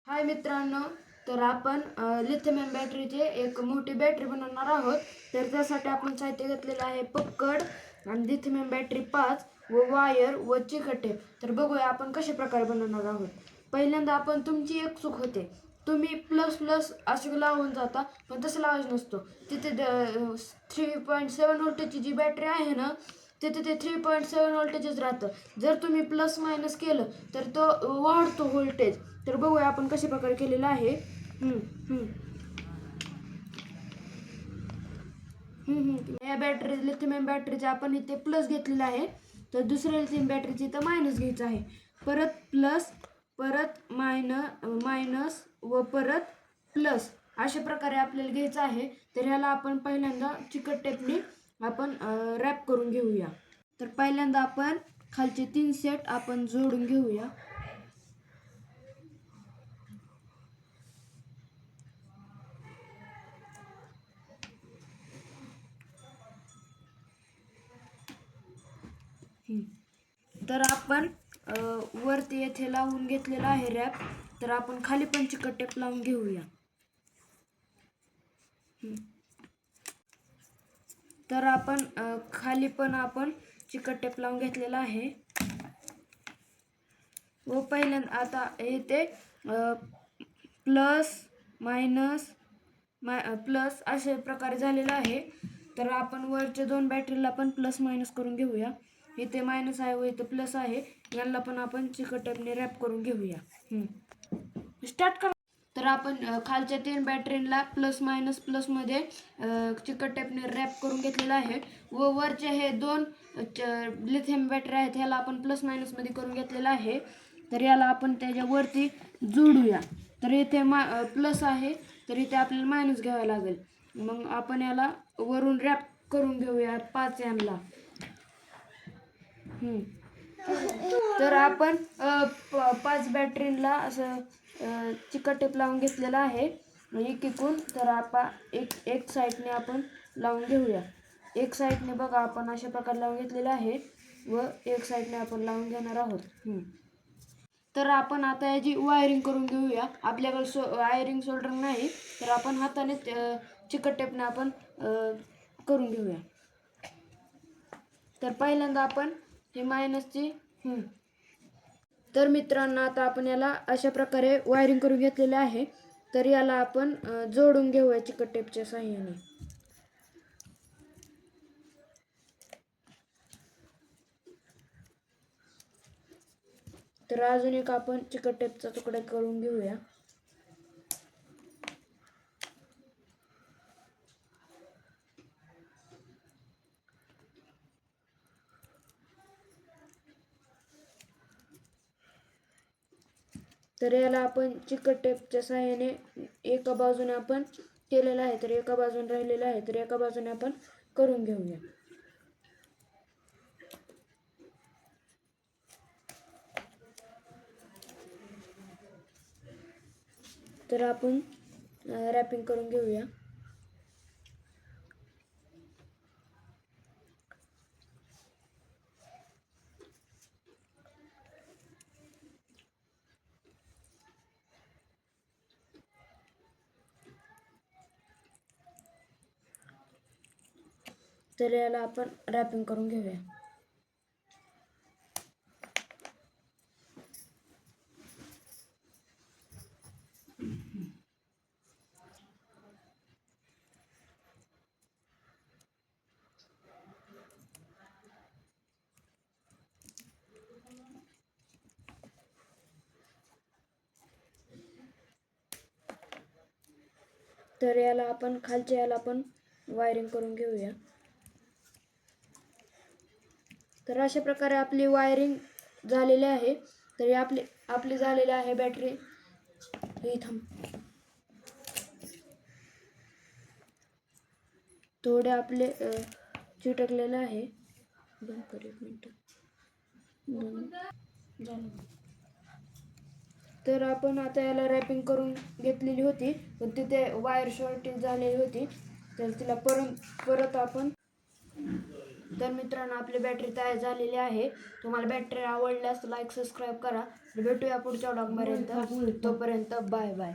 हाय मित्रांनो, तर आपण लिथियम आयन बॅटरीचे एक मोठी बॅटरी बनवणार आहोत. तर त्यासाठी आपण साहित्य घेतलेलं आहे पक्कड आणि लिथियम आयन बॅटरी 5 व वायर व चिकटे. तर बघूया आपण कशा प्रकारे बनवणार आहोत. पहिल्यांदा आपण तुमची एक चूक होते, तुम्ही प्लस प्लस असे लावून जाता, पण तसं लावायचं नसतो. तिथे 3.7 व्होल्टेजची जी बॅटरी आहे ना, तिथे ते 3.7 व्होल्टेजच राहतं. जर तुम्ही प्लस मायनस केलं तर तो वाढतो व्होल्टेज. तर बघूया आपण कशा प्रकारे केलेलं आहे. या बॅटरी लिथियम बॅटरीचे आपण इथे प्लस घेतलेला आहे, तर दुसऱ्या लिथियम बॅटरीचे इथं मायनस घ्यायचं आहे. परत प्लस, परत मायनस व परत प्लस अशा प्रकारे आपल्याला घ्यायचं आहे. तर ह्याला आपण पहिल्यांदा चिकट टेपने आपण रॅप करून घेऊया. तर पहिल्यांदा आपण खालचे 3 सेट आपण जोडून घेऊया. तर आपण वरती येथे लावून घेतलेला आहे रॅप. तर आपण खाली पण चिकट टेप लावून घेऊया. तर आपण खाली पण आपण चिकट टेप लावून घेतलेला आहे. व पहिल्यांदा आता इथे प्लस मायनस प्लस अशा प्रकारे झालेला आहे. तर आपण वरच्या 2 बॅटरीला पण प्लस मायनस करून घेऊया. इथे मायनस आहे व इथे प्लस आहे, यांना पण आपण चिकट टेपने रॅप करून घेऊया. स्टार्ट कर. तर आपण खालच्या 3 बॅटरीला प्लस मायनस प्लसमध्ये चिकट टेपने रॅप करून घेतलेला आहे. व वरचे हे 2 लिथियम बॅटरी आहेत, ह्याला आपण प्लस मायनसमध्ये करून घेतलेला आहे. तर याला आपण त्याच्यावरती जोडूया. तर इथे प्लस आहे, तर इथे आपल्याला मायनस घ्यावं लागेल. मग आपण याला वरून रॅप करून घेऊया 5 यांना. तर आपण 5 बॅटरीला असं चिकट टेप लावून घेतलेला आहे एकीकून. तर आपण एक साईडने आपण लावून घेऊया. एक साईडने बघा आपण अशा प्रकारे लावून घेतलेला आहे व एक साईडने आपण लावून घेणार आहोत. तर आपण आता याची वायरिंग करून घेऊया. आपल्याकडे वायरिंग सोल्डरिंग नाही, तर आपण हाताने चिकट टेपने आपण करून घेऊया. तर पहिल्यांदा आपण हे मायनसची तर मित्रांनो, आता आपण याला अशा प्रकारे वायरिंग करून घेतलेले आहे. तर याला आपण जोडून घेऊया चिकट टेपच्या साहाय्याने. तर अजून एक आपण चिकट टेपचा तुकडा करून घेऊया. तर याला आपण चिकट टेपच्या साहाय्याने एका बाजूने आपण केलेलं आहे, तर एका बाजूने राहिलेलं आहे, तर एका बाजूने आपण करून घेऊया. तर आपण रॅपिंग करून घेऊया. तर याला आपण रॅपिंग करून घेऊया. तर याला आपण खालच्या याला पण वायरिंग करून घेऊया. तर अशा प्रकारे आपली वायरिंग झालेली आहे. तर आपली झालेली आहे बॅटरी. थोडे आपले चिटकलेलं आहे. बंद कर 1 मिनिट. तर आपण आता याला रॅपिंग करून घेतलेली होती, पण तिथे वायर शॉर्टेज झालेली होती. तर तिला परत आपण तर मित्रांनो आपली बॅटरी तयार झालेली आहे. तुम्हाला बॅटरी आवडल्यास लाईक सबस्क्राईब करा. भेटूया पुढच्या व्लॉगपर्यंत. तोपर्यंत बाय बाय.